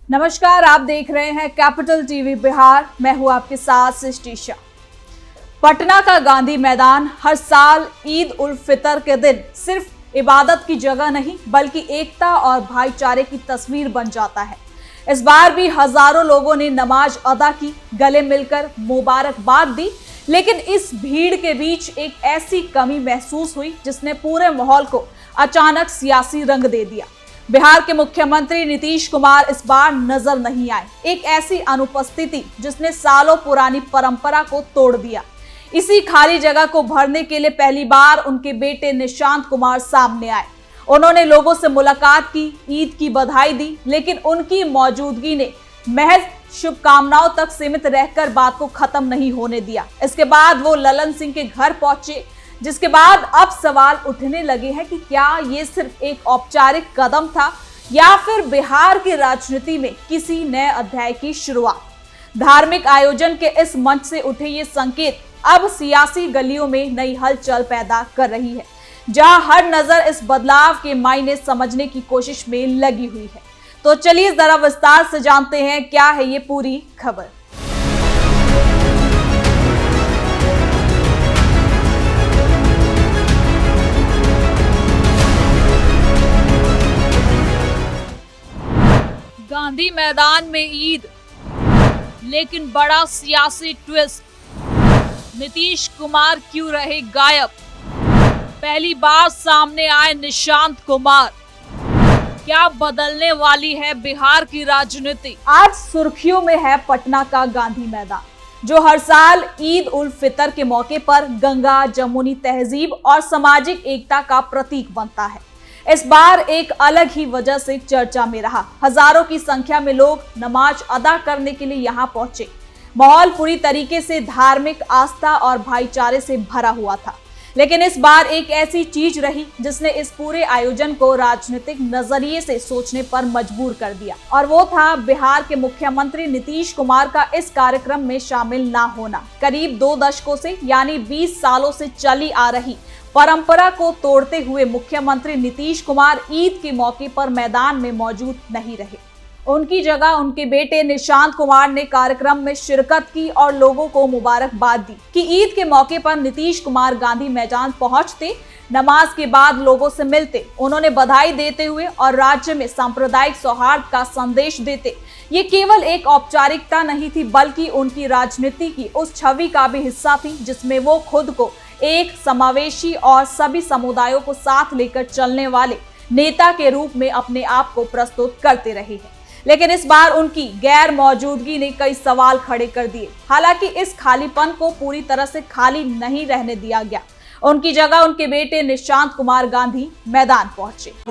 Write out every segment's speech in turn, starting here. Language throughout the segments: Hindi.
नमस्कार, आप देख रहे हैं कैपिटल टीवी बिहार। मैं हूं आपके साथ सृष्टि। पटना का गांधी मैदान हर साल ईद उल फितर के दिन सिर्फ इबादत की जगह नहीं बल्कि एकता और भाईचारे की तस्वीर बन जाता है। इस बार भी हजारों लोगों ने नमाज अदा की, गले मिलकर मुबारकबाद दी, लेकिन इस भीड़ के बीच एक ऐसी कमी महसूस हुई जिसने पूरे माहौल को अचानक सियासी रंग दे दिया। बिहार के मुख्यमंत्री नीतीश कुमार इस बार नजर नहीं आए। एक ऐसी अनुपस्थिति जिसने सालों पुरानी परंपरा को तोड़ दिया। इसी खाली जगह को भरने के लिए पहली बार उनके बेटे निशांत कुमार सामने आए। उन्होंने लोगों से मुलाकात की, ईद की बधाई दी, लेकिन उनकी मौजूदगी ने महज शुभकामनाओं तक सीमित रहकर बात को खत्म नहीं होने दिया। इसके बाद वो ललन सिंह के घर पहुंचे, जिसके बाद अब सवाल उठने लगे हैं कि क्या ये सिर्फ एक औपचारिक कदम था या फिर बिहार की राजनीति में किसी नए अध्याय की शुरुआत। धार्मिक आयोजन के इस मंच से उठे ये संकेत अब सियासी गलियों में नई हलचल पैदा कर रही है, जहां हर नजर इस बदलाव के मायने समझने की कोशिश में लगी हुई है। तो चलिए जरा विस्तार से जानते हैं क्या है ये पूरी खबर। गांधी मैदान में ईद, लेकिन बड़ा सियासी ट्विस्ट। नीतीश कुमार क्यों रहे गायब? पहली बार सामने आए निशांत कुमार। क्या बदलने वाली है बिहार की राजनीति? आज सुर्खियों में है पटना का गांधी मैदान, जो हर साल ईद उल फितर के मौके पर गंगा जमुनी तहजीब और सामाजिक एकता का प्रतीक बनता है। इस बार एक अलग ही वजह से चर्चा में रहा। हजारों की संख्या में लोग नमाज अदा करने के लिए यहां पहुंचे। माहौल पूरी तरीके से धार्मिक आस्था और भाईचारे से भरा हुआ था, लेकिन इस बार एक ऐसी चीज रही जिसने इस पूरे आयोजन को राजनीतिक नजरिए से सोचने पर मजबूर कर दिया, और वो था बिहार के मुख्यमंत्री नीतीश कुमार का इस कार्यक्रम में शामिल ना होना। करीब 2 दशकों से यानी 20 सालों से चली आ रही परंपरा को तोड़ते हुए मुख्यमंत्री नीतीश कुमार ईद के मौके पर मैदान में मौजूद नहीं रहे। उनकी जगह उनके बेटे निशांत कुमार ने कार्यक्रम में शिरकत की और लोगों को मुबारकबाद दी कि ईद के मौके पर नीतीश कुमार गांधी मैदान पहुंचते, नमाज के बाद लोगों से मिलते, उन्होंने बधाई देते हुए और राज्य में सांप्रदायिक सौहार्द का संदेश देते। ये केवल एक औपचारिकता नहीं थी बल्कि उनकी राजनीति की उस छवि का भी हिस्सा थी जिसमें वो खुद को एक समावेशी और सभी समुदायों को साथ लेकर चलने वाले नेता के रूप में अपने आप को प्रस्तुत करते रहे हैं। लेकिन इस बार उनकी गैर मौजूदगी ने कई सवाल खड़े कर दिए। हालांकि इस खालीपन को पूरी तरह से खाली नहीं रहने दिया गया। उनकी जगह उनके बेटे निशांत कुमार गांधी मैदान पहुंचे। इधर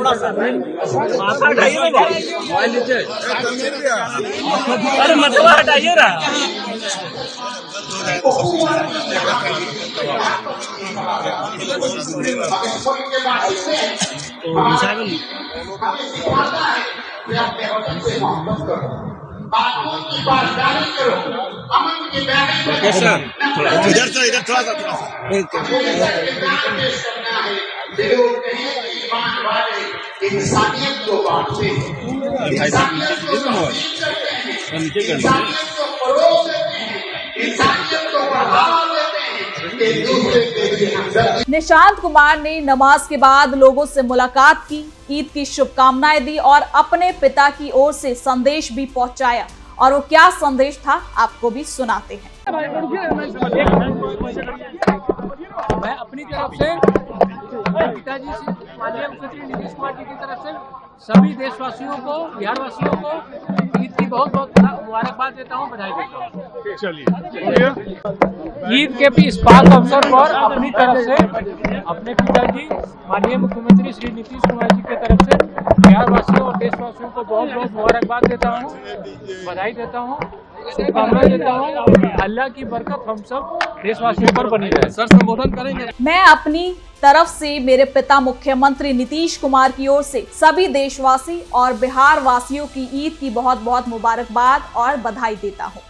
थोड़ा सा इंसानियत को बांटते हैं, इंसानियत को फरोग देते हैं, इंसानियत को बढ़ावा देते हैं। निशांत कुमार ने नमाज के बाद लोगों से मुलाकात की, ईद की शुभकामनाएं दी और अपने पिता की ओर से संदेश भी पहुंचाया। और वो क्या संदेश था आपको भी सुनाते हैं। मैं अपनी तरफ से पिताजी से माननीय मुख्यमंत्री नीतीश कुमार जी की तरफ से सभी देशवासियों को, बिहार वासियों को ईद की बहुत बहुत मुबारकबाद देता हूँ, बधाई देता हूँ। चलिए, ईद के इस पाक अवसर पर अपनी तरफ से अपने पिताजी माननीय मुख्यमंत्री श्री नीतीश कुमार जी की तरफ से बिहार वासियों और देशवासियों को बहुत बहुत मुबारकबाद देता हूँ, बधाई देता हूँ, शुभकामनाएं देता हूँ। अल्लाह की बरकत हम सब देशवासियों पर बनी रहे। सर, संबोधन करेंगे। मैं अपनी तरफ से मेरे पिता मुख्यमंत्री नीतीश कुमार की ओर से सभी देशवासी और बिहार वासियों की ईद की बहुत बहुत मुबारकबाद और बधाई देता हूँ।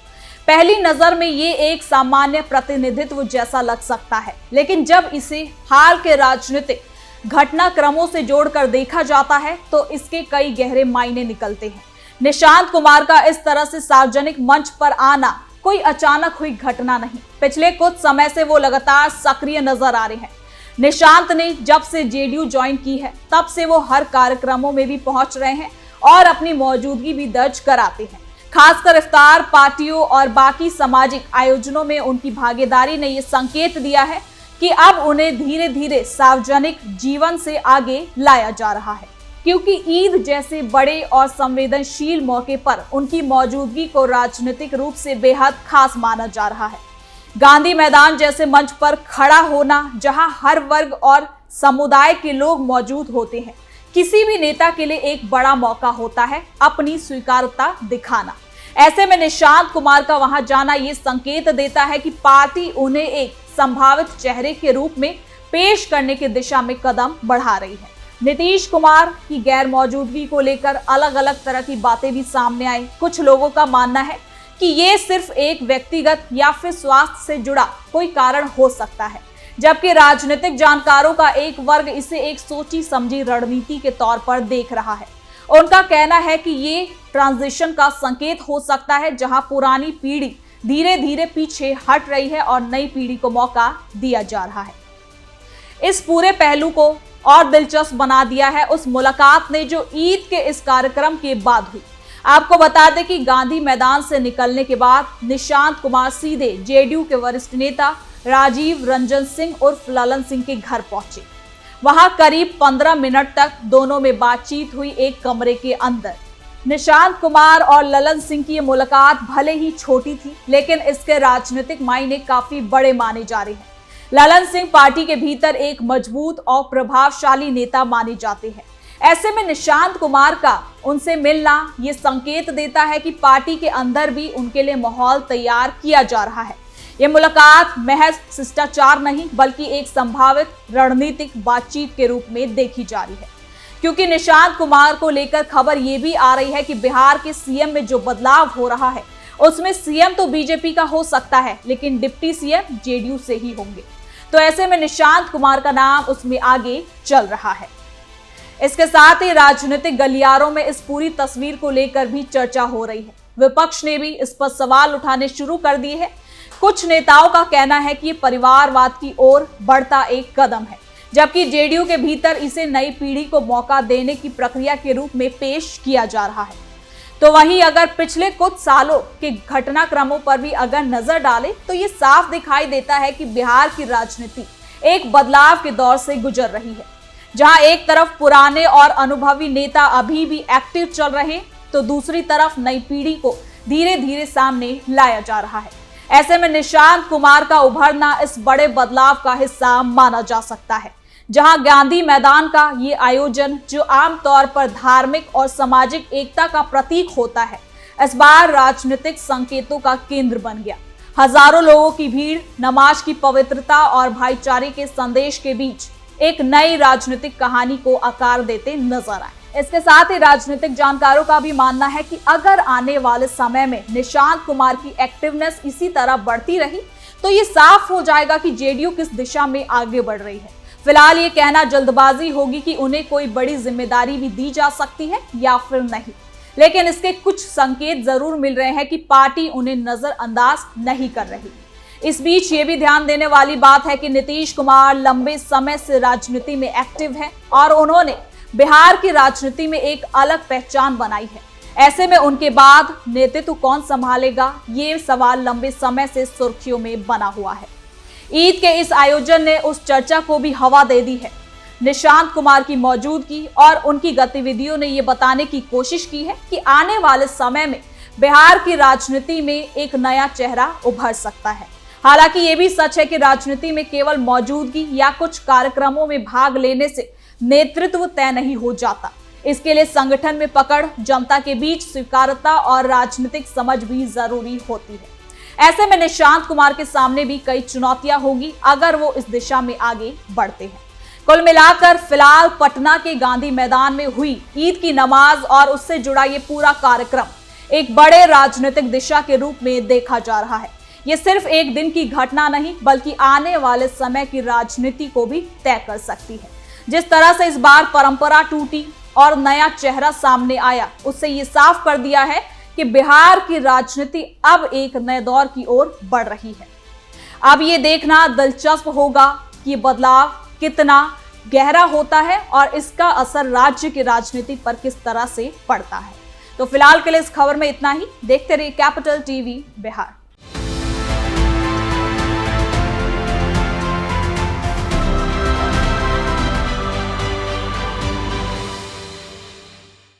पहली नजर में ये एक सामान्य प्रतिनिधित्व जैसा लग सकता है, लेकिन जब इसे हाल के राजनीतिक घटनाक्रमों से जोड़कर देखा जाता है तो इसके कई गहरे मायने निकलते हैं। निशांत कुमार का इस तरह से सार्वजनिक मंच पर आना कोई अचानक हुई घटना नहीं। पिछले कुछ समय से वो लगातार सक्रिय नजर आ रहे हैं। निशांत ने जब से जेडीयू ज्वाइन की है तब से वो हर कार्यक्रमों में भी पहुंच रहे हैं और अपनी मौजूदगी भी दर्ज कराते हैं। खासकर इफ्तार पार्टियों और बाकी सामाजिक आयोजनों में उनकी भागीदारी ने ये संकेत दिया है कि अब उन्हें धीरे धीरे सार्वजनिक जीवन से आगे लाया जा रहा है, क्योंकि ईद जैसे बड़े और संवेदनशील मौके पर उनकी मौजूदगी को राजनीतिक रूप से बेहद खास माना जा रहा है। गांधी मैदान जैसे मंच पर खड़ा होना, जहां हर वर्ग और समुदाय के लोग मौजूद होते हैं, किसी भी नेता के लिए एक बड़ा मौका होता है अपनी स्वीकार्यता दिखाना। ऐसे में निशांत कुमार का वहां जाना ये संकेत देता है कि पार्टी उन्हें एक संभावित चेहरे के रूप में पेश करने की दिशा में कदम बढ़ा रही है। नीतीश कुमार की गैर मौजूदगी को लेकर अलग अलग तरह की बातें भी सामने आई। कुछ लोगों का मानना है कि ये सिर्फ एक व्यक्तिगत या फिर स्वास्थ्य से जुड़ा कोई कारण हो सकता है, जबकि राजनीतिक जानकारों का एक वर्ग इसे एक सोची समझी रणनीति के तौर पर देख रहा है। उनका कहना है कि ये ट्रांजिशन का संकेत हो सकता है, जहां पुरानी पीढ़ी धीरे धीरे पीछे हट रही है और नई पीढ़ी को मौका दिया जा रहा है। इस पूरे पहलू को और दिलचस्प बना दिया है उस मुलाकात ने जो ईद के इस कार्यक्रम के बाद हुई। आपको बता दें कि गांधी मैदान से निकलने के बाद निशांत कुमार सीधे जेडीयू के वरिष्ठ नेता राजीव रंजन सिंह उर्फ ललन सिंह के घर पहुंचे। वहां करीब 15 मिनट तक दोनों में बातचीत हुई एक कमरे के अंदर। निशांत कुमार और ललन सिंह की ये मुलाकात भले ही छोटी थी, लेकिन इसके राजनीतिक मायने काफी बड़े माने जा रहे हैं। ललन सिंह पार्टी के भीतर एक मजबूत और प्रभावशाली नेता माने जाते हैं। ऐसे में निशांत कुमार का उनसे मिलना ये संकेत देता है कि पार्टी के अंदर भी उनके लिए माहौल तैयार किया जा रहा है। ये मुलाकात महज शिष्टाचार नहीं बल्कि एक संभावित रणनीतिक बातचीत के रूप में देखी जा रही है, क्योंकि निशांत कुमार को लेकर खबर ये भी आ रही है कि बिहार के सीएम में जो बदलाव हो रहा है उसमें सीएम तो बीजेपी का हो सकता है, लेकिन डिप्टी सीएम जेडीयू से ही होंगे। तो ऐसे में निशांत कुमार का नाम उसमें आगे चल रहा है। इसके साथ ही राजनीतिक गलियारों में इस पूरी तस्वीर को लेकर भी चर्चा हो रही है। विपक्ष ने भी इस पर सवाल उठाने शुरू कर दिए हैं। कुछ नेताओं का कहना है कि ये परिवारवाद की ओर बढ़ता एक कदम है, जबकि जेडीयू के भीतर इसे नई पीढ़ी को मौका देने की प्रक्रिया के रूप में पेश किया जा रहा है। तो वहीं अगर पिछले कुछ सालों के घटनाक्रमों पर भी अगर नजर डालें तो ये साफ दिखाई देता है कि बिहार की राजनीति एक बदलाव के दौर से गुजर रही है, जहां एक तरफ पुराने और अनुभवी नेता अभी भी एक्टिव चल रहे, तो दूसरी तरफ नई पीढ़ी को धीरे धीरे सामने लाया जा रहा है। ऐसे में निशांत कुमार का उभरना इस बड़े बदलाव का हिस्सा माना जा सकता है, जहां गांधी मैदान का ये आयोजन जो आमतौर पर धार्मिक और सामाजिक एकता का प्रतीक होता है, इस बार राजनीतिक संकेतों का केंद्र बन गया। हजारों लोगों की भीड़ नमाज की पवित्रता और भाईचारे के संदेश के बीच एक नई राजनीतिक कहानी को आकार देते नजर आए। इसके साथ ही राजनीतिक जानकारों का भी मानना है कि अगर आने वाले समय में निशांत कुमार की एक्टिवनेस इसी तरह बढ़ती रही तो ये साफ हो जाएगा कि जेडीयू किस दिशा में आगे बढ़ रही है। फिलहाल ये कहना जल्दबाजी होगी कि उन्हें कोई बड़ी जिम्मेदारी भी दी जा सकती है या फिर नहीं, लेकिन इसके कुछ संकेत जरूर मिल रहे हैं कि पार्टी उन्हें नजरअंदाज नहीं कर रही। इस बीच ये भी ध्यान देने वाली बात है कि नीतीश कुमार लंबे समय से राजनीति में एक्टिव है और उन्होंने बिहार की राजनीति में एक अलग पहचान बनाई है। ऐसे में उनके बाद नेतृत्व कौन संभालेगा, ये सवाल लंबे समय से सुर्खियों में बना हुआ है। ईद के इस आयोजन ने उस चर्चा को भी हवा दे दी है। निशांत कुमार की मौजूदगी और उनकी गतिविधियों ने ये बताने की कोशिश की है कि आने वाले समय में बिहार की राजनीति में एक नया चेहरा उभर सकता है। हालांकि ये भी सच है कि राजनीति में केवल मौजूदगी या कुछ कार्यक्रमों में भाग लेने से नेतृत्व तय नहीं हो जाता। इसके लिए संगठन में पकड़, जनता के बीच स्वीकार्यता और राजनीतिक समझ भी जरूरी होती है। ऐसे में निशांत कुमार के सामने भी कई चुनौतियां होगी अगर वो इस दिशा में आगे बढ़ते हैं। कुल मिलाकर फिलहाल पटना के गांधी मैदान में हुई ईद की नमाज और उससे जुड़ा ये पूरा कार्यक्रम एक बड़े राजनीतिक दिशा के रूप में देखा जा रहा है। ये सिर्फ एक दिन की घटना नहीं बल्कि आने वाले समय की राजनीति को भी तय कर सकती है। जिस तरह से इस बार परंपरा टूटी, और नया चेहरा सामने आया, उससे ये साफ कर दिया है कि बिहार की राजनीति अब एक नए दौर की ओर बढ़ रही है। अब ये देखना दिलचस्प होगा कि बदलाव कितना गहरा होता है और इसका असर राज्य की राजनीति पर किस तरह से पड़ता है। तो फिलहाल के लिए इस खबर में इतना ही। देखते रहिए कैपिटल टीवी बिहार।